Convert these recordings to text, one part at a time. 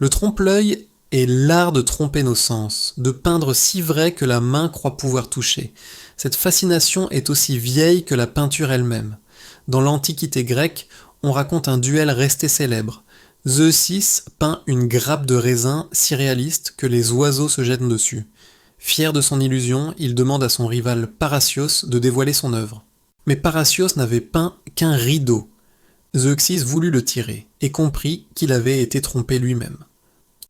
Le trompe-l'œil est l'art de tromper nos sens, de peindre si vrai que la main croit pouvoir toucher. Cette fascination est aussi vieille que la peinture elle-même. Dans l'Antiquité grecque, on raconte un duel resté célèbre. Zeusis peint une grappe de raisin si réaliste que les oiseaux se jettent dessus. Fier de son illusion, il demande à son rival Parrhasios de dévoiler son œuvre. Mais Parrhasios n'avait peint qu'un rideau. Zeuxis voulut le tirer, et comprit qu'il avait été trompé lui-même.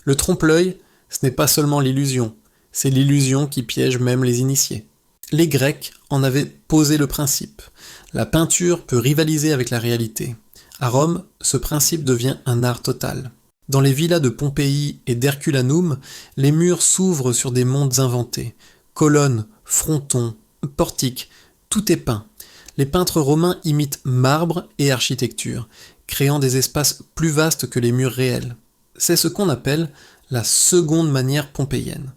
Le trompe-l'œil, ce n'est pas seulement l'illusion, c'est l'illusion qui piège même les initiés. Les Grecs en avaient posé le principe. La peinture peut rivaliser avec la réalité. À Rome, ce principe devient un art total. Dans les villas de Pompéi et d'Herculanum, les murs s'ouvrent sur des mondes inventés. Colonnes, frontons, portiques, tout est peint. Les peintres romains imitent marbre et architecture, créant des espaces plus vastes que les murs réels. C'est ce qu'on appelle la seconde manière pompéienne.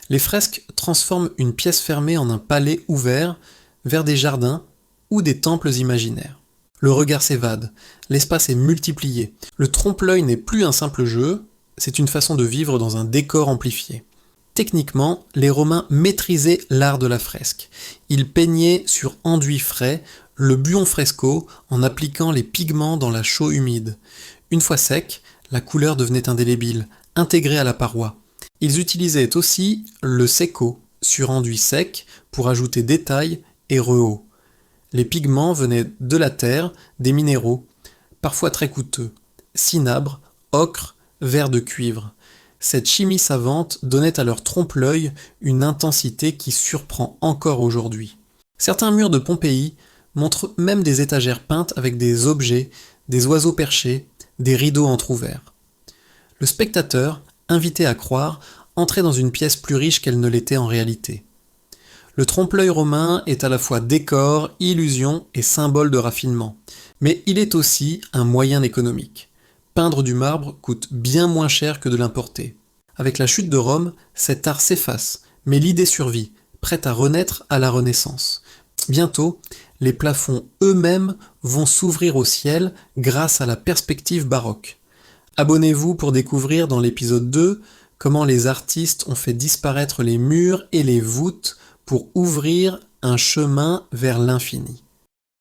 Les fresques transforment une pièce fermée en un palais ouvert vers des jardins ou des temples imaginaires. Le regard s'évade, l'espace est multiplié. Le trompe-l'œil n'est plus un simple jeu, c'est une façon de vivre dans un décor amplifié. Techniquement, les Romains maîtrisaient l'art de la fresque. Ils peignaient sur enduit frais le buon fresco en appliquant les pigments dans la chaux humide. Une fois sec, la couleur devenait indélébile, intégrée à la paroi. Ils utilisaient aussi le secco sur enduit sec pour ajouter détails et rehauts. Les pigments venaient de la terre, des minéraux, parfois très coûteux, cinabre, ocre, verre de cuivre. Cette chimie savante donnait à leur trompe-l'œil une intensité qui surprend encore aujourd'hui. Certains murs de Pompéi montrent même des étagères peintes avec des objets, des oiseaux perchés, des rideaux entr'ouverts. Le spectateur, invité à croire, entrait dans une pièce plus riche qu'elle ne l'était en réalité. Le trompe-l'œil romain est à la fois décor, illusion et symbole de raffinement. Mais il est aussi un moyen économique. Peindre du marbre coûte bien moins cher que de l'importer. Avec la chute de Rome, cet art s'efface, mais l'idée survit, prête à renaître à la Renaissance. Bientôt, les plafonds eux-mêmes vont s'ouvrir au ciel grâce à la perspective baroque. Abonnez-vous pour découvrir dans l'épisode 2 comment les artistes ont fait disparaître les murs et les voûtes pour ouvrir un chemin vers l'infini.